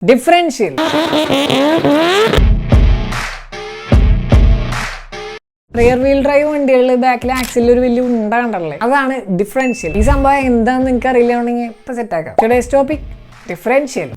Differential. Rear wheel drive വണ്ടികളിൽ ബാക്കിൽ ആക്സിലിൽ ഒരു വലിയ ഉണ്ടാകണ്ടല്ലേ, അതാണ് ഡിഫറൻഷ്യൽ. ഈ സംഭവം എന്താണെന്ന് നിങ്ങൾക്ക് അറിയില്ലാണെങ്കിൽ ഇപ്പൊ സെറ്റ് ആക്കാം. Today's topic differential.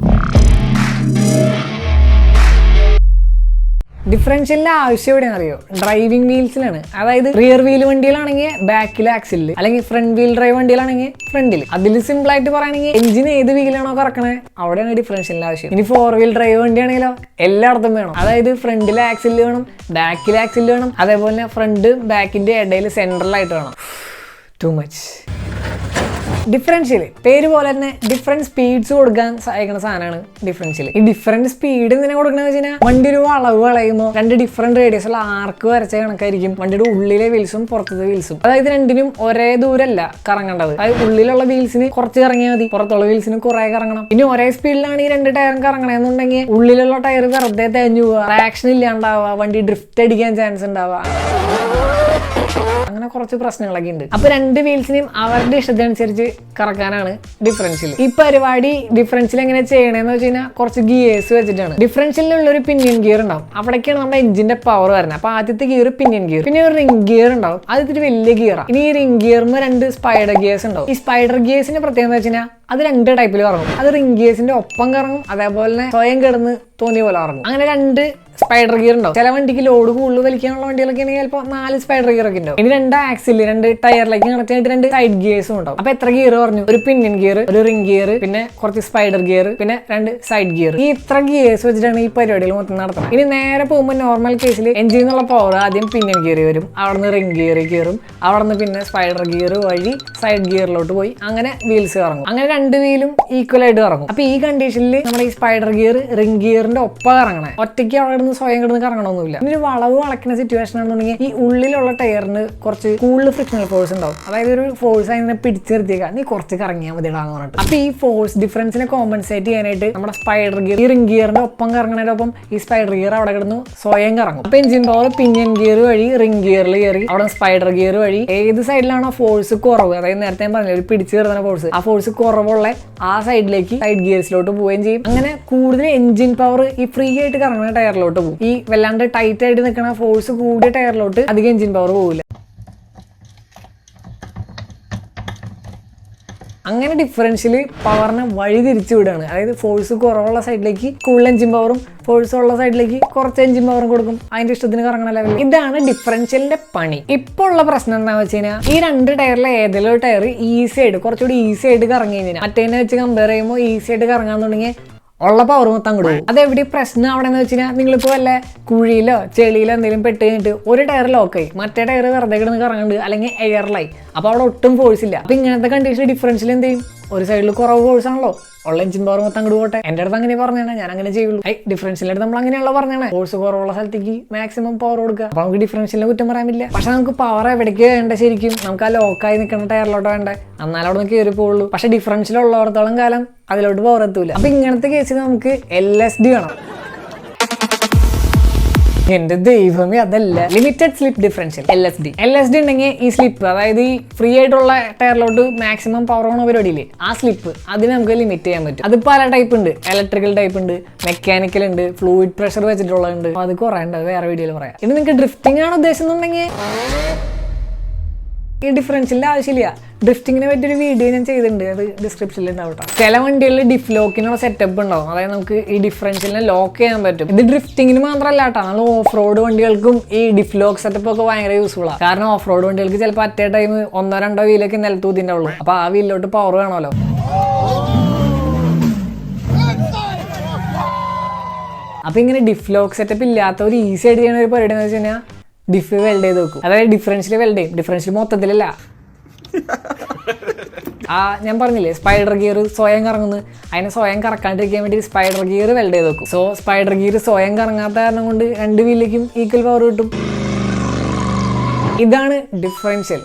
ഡിഫറൻഷ്യലിന്റെ ആവശ്യം എവിടെയാണ് അറിയോ? ഡ്രൈവിംഗ് വീൽസിലാണ്. അതായത് റിയർ വീൽ വണ്ടികളാണെങ്കിൽ ബാക്കിൽ ആക്സിലിൽ, അല്ലെങ്കിൽ ഫ്രണ്ട് വീൽ ഡ്രൈവ് വണ്ടികളാണെങ്കിൽ ഫ്രണ്ടിൽ. അതിൽ സിമ്പിൾ ആയിട്ട് പറയുകയാണെങ്കിൽ എഞ്ചിൻ ഏത് വീലാണോ കറക്കണേ അവിടെയാണ് ഡിഫറൻഷ്യലിന്റെ ആവശ്യം. ഇനി 4 വീൽ ഡ്രൈവ് വണ്ടിയാണെങ്കിലോ എല്ലായിടത്തും വേണം. അതായത് ഫ്രണ്ടിൽ ആക്സിലിൽ വേണം, ബാക്കിൽ ആക്സിലിൽ വേണം, അതേപോലെ തന്നെ ഫ്രണ്ട് ബാക്കിന്റെ ഇടയിൽ സെൻട്രലായിട്ട് വേണം. Too much. ഡിഫറൻഷ്യൽ പേര് പോലെ തന്നെ ഡിഫറെന്റ് സ്പീഡ്സ് കൊടുക്കാൻ സഹായിക്കുന്ന സാധനമാണ് ഡിഫറൻഷ്യൽ. ഈ ഡിഫറെന്റ് സ്പീഡ് എന്തിനാ കൊടുക്കണമെന്ന് വെച്ച് കഴിഞ്ഞാൽ വണ്ടി ഒരു വളവ് വളയുമ്പോൾ 2 ഡിഫറെന്റ് റേഡിയസ് ഉള്ള ആർക്ക് വരച്ച കണക്കായിരിക്കും വണ്ടിയുടെ ഉള്ളിലെ വീൽസും പുറത്തത്തെ വീൽസും. അതായത് രണ്ടിനും ഒരേ ദൂരമല്ല കറങ്ങേണ്ടത്. അതായത് ഉള്ളിലുള്ള വീൽസിന് കുറച്ച് കറങ്ങിയാൽ മതി, പുറത്തുള്ള വീൽസിന് കുറെ കറങ്ങണം. ഇനി ഒരേ സ്പീഡിലാണ് ഈ 2 ടയറും കറങ്ങണമെന്നുണ്ടെങ്കിൽ ഉള്ളിലുള്ള ടയർ വെറുതെ തേഞ്ഞു പോവുക, ട്രാക്ഷൻ ഇല്ലാണ്ടാവുക, വണ്ടി ഡ്രിഫ്റ്റ് അടിക്കാൻ ചാൻസ് ഉണ്ടാവുക, അങ്ങനെ കുറച്ച് പ്രശ്നങ്ങളൊക്കെ ഉണ്ട്. അപ്പൊ 2 വീൽസിനെയും അവരുടെ ഇഷ്ടത്തിനനുസരിച്ച് കറക്കാനാണ് ഡിഫറൻഷ്യൽ. ഈ പരിപാടി ഡിഫറൻഷ്യൽ എങ്ങനെ ചെയ്യണമെന്ന് വെച്ച് കഴിഞ്ഞാൽ കുറച്ച് ഗിയേഴ്സ് വെച്ചിട്ടാണ്. ഡിഫറൻഷ്യലിനുള്ള ഒരു പിനിയൻ ഗിയർ ഉണ്ടാവും, അവിടേക്കാണ് നമ്മുടെ എഞ്ചിന്റെ പവർ വരുന്നത്. അപ്പൊ ആദ്യത്തെ ഗിയർ പിനിയൻ ഗിയർ, പിന്നെ ഒരു റിംഗ് ഗിയർ ഉണ്ടാവും, അത് വലിയ ഗിയറാണ്. ഇനി ഈ റിംഗ് ഗിയറിന് 2 സ്പൈഡർ ഗിയേഴ്സ് ഉണ്ടാവും. ഈ സ്പൈഡർ ഗിയേഴ്സിന്റെ പ്രത്യേകത എന്ന് വെച്ച് കഴിഞ്ഞാൽ അത് 2 ടൈപ്പിൽ കറങ്ങും. അത് റിംഗ് ഗിയേഴ്സിന്റെ ഒപ്പം കറങ്ങും, അതേപോലെ തന്നെ സ്വയം കിടന്ന് തോന്നിയ പോലെ ഇറങ്ങും. അങ്ങനെ 2 സ്പൈഡർ ഗിയർ ഉണ്ടാവും. ചില വണ്ടിക്ക് ലോഡ് കൂടുതൽ വലിക്കാനുള്ള വണ്ടികളൊക്കെ ആണെങ്കിൽ ചിലപ്പോൾ 4 സ്പൈഡർ ഗിയർ ഒക്കെ ഉണ്ടാവും. ഇനി 2 ആക്സിൽ, 2 ടയറിലേക്ക് കണക്ട് ചെയ്തിട്ട് 2 സൈഡ് ഗിയേഴ്സും ഉണ്ടാവും. അപ്പൊ എത്ര ഗിയർ പറഞ്ഞു? ഒരു പിന്നിയൻ ഗിയർ, ഒരു റിംഗ് ഗിയർ, പിന്നെ കുറച്ച് സ്പൈഡർ ഗിയർ, പിന്നെ 2 സൈഡ് ഗിയർ. ഈ ഇത്ര ഗിയേഴ്സ് വെച്ചിട്ടാണ് ഈ പരിപാടികൾ മൊത്തം നടത്തുന്നത്. ഇനി നേരെ പോകുമ്പോൾ നോർമൽ കേസിൽ എഞ്ചിൻ എന്നുള്ള പവർ ആദ്യം പിന്നിയൻ ഗിയർ വരും, അവിടെ നിന്ന് റിംഗ് ഗിയർ കയറും, അവിടെ നിന്ന് പിന്നെ സ്പൈഡർ ഗിയർ വഴി സൈഡ് ഗിയറിലോട്ട് പോയി അങ്ങനെ വീൽസ് ഇറങ്ങും. അങ്ങനെ 2 വീലും ഈക്വൽ ആയിട്ട് ഇറങ്ങും. അപ്പൊ ഈ കണ്ടീഷനിൽ നമ്മുടെ ഈ സ്പൈഡർ ഗിയർ റിംഗ് ഗിയറിന്റെ ഒപ്പം ഇറങ്ങണേ, ഒറ്റയ്ക്ക് അവിടെ നിന്ന് സ്വയം കിടന്ന് കറങ്ങണമൊന്നുമില്ല. ഇനി വളവ് വളയ്ക്കുന്ന സിറ്റുവേഷൻ ആണെന്നുണ്ടെങ്കിൽ ഈ ഉള്ളിലുള്ള ടയറിന് കുറച്ച് കൂടുതൽ ഫ്രിക്ഷണൽ ഫോഴ്സ് ഉണ്ടാവും. അതായത് ഒരു ഫോഴ്സ് അതിനെ പിടിച്ചു നിർത്തിയേക്കാം, നീ കുറച്ച് കറങ്ങിയാൽ മതിയാന്ന് പറഞ്ഞിട്ട്. അപ്പൊ ഈ ഫോഴ്സ് ഡിഫറൻസിനെ കോമ്പൻസേറ്റ് ചെയ്യാനായിട്ട് നമ്മുടെ സ്പൈഡർ ഗിയർ ഈ റിംഗ് ഗിയറിന്റെ ഒപ്പം കറങ്ങണതിനൊപ്പം ഈ സ്പൈഡർ ഗിയർ അവിടെ കിടന്ന് സ്വയം കറങ്ങും. അപ്പൊ എഞ്ചിൻ പവർ പിനിയൻ ഗിയർ വഴി റിംഗ് ഗിയറിൽ കയറി അവിടെ സ്പൈഡർ ഗിയർ വഴി ഏത് സൈഡിലാണോ ഫോഴ്സ് കുറവ്, അതായത് നേരത്തെ ഞാൻ പറഞ്ഞില്ല ഒരു പിടിച്ചു കയറുന്ന ഫോഴ്സ്, ആ ഫോഴ്സ് കുറവുള്ള ആ സൈഡിലേക്ക് സൈഡ് ഗിയേഴ്സിലോട്ട് പോവുകയും ചെയ്യും. അങ്ങനെ കൂടുതൽ എഞ്ചിൻ പവർ ഈ ഫ്രീ ആയിട്ട് കറങ്ങുന്ന ടയറിലോട്ട് പോകും. ഈ വല്ലാണ്ട് ടൈറ്റ് ആയിട്ട് നിൽക്കുന്ന ഫോഴ്സ് കൂടിയ ടയറിലോട്ട് അധികം എഞ്ചിൻ പവർ പോകില്ല. അങ്ങനെ ഡിഫറൻഷ്യൽ പവറിനെ വഴി തിരിച്ചു വിടുകയാണ്. അതായത് ഫോഴ്സ് കുറവുള്ള സൈഡിലേക്ക് കൂടുതൽ എഞ്ചിൻ പവറും ഫോഴ്സ് ഉള്ള സൈഡിലേക്ക് കുറച്ച് എഞ്ചിൻ പവറും കൊടുക്കും, അതിന്റെ ഇഷ്ടത്തിന് കറങ്ങണ ലെവൽ. ഇതാണ് ഡിഫറൻഷ്യലിന്റെ പണി. ഇപ്പോൾ ഉള്ള പ്രശ്നം എന്താണെന്ന് വെച്ച് കഴിഞ്ഞാൽ ഈ 2 ടയറിലെ ഏതെങ്കിലും ഒരു ടയർ ഈസി ആയിട്ട് കുറച്ചുകൂടി ഈസി ആയിട്ട് കറങ്ങി കഴിഞ്ഞാൽ മറ്റേനെ വെച്ച് കമ്പയർ ചെയ്യുമ്പോൾ ഈസി ആയിട്ട് കറങ്ങാൻ തുടങ്ങിയ ഉള്ള പവർ മൊത്തം അങ്ങോട്ട് പോകും. അതെവിടെ പ്രശ്നം അവിടെ എന്ന് വെച്ച് കഴിഞ്ഞാൽ നിങ്ങളിപ്പോൾ വല്ല കുഴിയിലോ ചെളിയിലോ എന്തെങ്കിലും പെട്ട് കഴിഞ്ഞിട്ട് ഒരു ടയർ ലോക്കായി, മറ്റേ ടയർ വെറുതെ കിടന്ന് കറങ്ങുന്നുണ്ട്, അല്ലെങ്കിൽ എയറിലായി, അപ്പോൾ അവിടെ ഒട്ടും ഫോഴ്സ് ഇല്ല. അപ്പോൾ ഇങ്ങനത്തെ കണ്ടീഷൻ ഡിഫറൻഷ്യൽ എന്ത് ചെയ്യും? ഒരു സൈഡിൽ കുറവ് ഫോഴ്സ് ആണല്ലോ, ഉള്ള എഞ്ചിൻ പവർ മൊത്തം അങ്ങോട്ട് പോട്ടെ. എൻ്റെ അടുത്ത് അങ്ങനെ പറഞ്ഞാണ്, ഞാൻ അങ്ങനെ ചെയ്യുള്ളൂ. ഡിഫറൻഷ്യലിന്റെ അടുത്ത് നമ്മൾ അങ്ങനെയുള്ള പറഞ്ഞാണ്, ഫോഴ്സ് കുറവുള്ള സ്ഥലത്തേക്ക് മാക്സിമം പവർ കൊടുക്കുക. അപ്പോൾ നമുക്ക് ഡിഫറൻഷ്യലിനെ കുറ്റം പറയാൻ പറ്റില്ല. പക്ഷെ നമുക്ക് പവർ എവിടേക്ക് വേണ്ട ശരിക്കും? നമുക്ക് ആ ലോക്കായി നിൽക്കുന്ന ടയറിലോട്ട് വേണ്ടേ, എന്നാലും അവിടെ നിന്ന് കയറി പോകുള്ളൂ. പക്ഷെ ഡിഫറൻഷ്യൽ ഉള്ളിടത്തോളം കാലം അതിലോട്ട് പവർ എത്തൂല. അപ്പൊ ഇങ്ങനത്തെ കേസിൽ നമുക്ക് LSD വേണം. എന്റെ ദൈവമേ, അതല്ല ലിമിറ്റഡ് സ്ലിപ്പ് ഡിഫറൻഷ്യൽ, LSD ഉണ്ടെങ്കിൽ ഈ സ്ലിപ്പ്, അതായത് ഈ ഫ്രീ ആയിട്ടുള്ള ടയറിലോട്ട് മാക്സിമം പവർ ഓണ പരിപാടിയില്ലേ, ആ സ്ലിപ്പ് അതിന് നമുക്ക് ലിമിറ്റ് ചെയ്യാൻ പറ്റും. അത് പല ടൈപ്പ് ഉണ്ട്. ഇലക്ട്രിക്കൽ ടൈപ്പ് ഉണ്ട്, മെക്കാനിക്കൽ ഉണ്ട്, ഫ്ലൂയിഡ് പ്രഷർ വെച്ചിട്ടുള്ളതുണ്ട്. അത് കുറെ ഉണ്ട്, വേറെ വീഡിയോയിൽ പറയാം. ഇനി നിങ്ങൾക്ക് ഡ്രിഫ്റ്റിംഗ് ആണ് ഉദ്ദേശിക്കുന്നുണ്ടെങ്കിൽ ഈ ഡിഫറൻഷ്യലിന്റെ ആവശ്യമില്ല. ഡ്രിഫ്റ്റിങ്ങിനെ പറ്റിയൊരു വീഡിയോ ഞാൻ ചെയ്തിട്ടുണ്ട്, അത് ഡിസ്ക്രിപ്ഷനിൽ ഉണ്ടാവും. ചില വണ്ടികളിൽ ഡിഫ് ലോക്കിനുള്ള സെറ്റപ്പ് ഉണ്ടാവും, അതായത് നമുക്ക് ഈ ഡിഫറൻഷ്യലിനെ ലോക്ക് ചെയ്യാൻ പറ്റും. ഇത് ഡ്രിഫ്റ്റിങ്ങിന് മാത്രമല്ല കേട്ടോ, നമ്മൾ ഓഫ് റോഡ് വണ്ടികൾക്കും ഈ ഡിഫ് ലോക്ക് സെറ്റപ്പ് ഒക്കെ ഭയങ്കര യൂസ്ഫുൾ ആണ്. കാരണം ഓഫ് റോഡ് വണ്ടികൾക്ക് ചിലപ്പോൾ അറ്റേ ടൈം 1-2 വീലൊക്കെ നിലത്തൂതിൻ്റെ ഉള്ളൂ. അപ്പൊ ആ വീലിലോട്ട് പവർ വേണമല്ലോ. അപ്പൊ ഇങ്ങനെ ഡിഫ് ലോക്ക് സെറ്റപ്പ് ഇല്ലാത്തവർ ഈസി ആയിട്ട് ചെയ്യുന്ന ഒരു പരിപാടി എന്ന് വെച്ച് കഴിഞ്ഞാൽ ഡിഫ് വെൽഡ് ചെയ്ത് വെക്കും. അതായത് ഡിഫറൻഷ്യൽ വെൽഡ് ചെയ്യും. ഡിഫറൻഷ്യൽ മൊത്തത്തിലല്ല, ഞാൻ പറഞ്ഞില്ലേ സ്പൈഡർ ഗിയർ സ്വയം കറങ്ങുന്നു, അതിനെ സ്വയം കറക്കാണ്ടിരിക്കാൻ വേണ്ടി സ്പൈഡർ ഗിയർ വെൽഡ് ചെയ്ത് വെക്കും. സോ സ്പൈഡർ ഗിയർ സ്വയം കറങ്ങാത്ത കാരണം കൊണ്ട് 2 വീലിലേക്കും ഈക്വൽ പവർ കിട്ടും. ഇതാണ് ഡിഫറൻഷ്യൽ.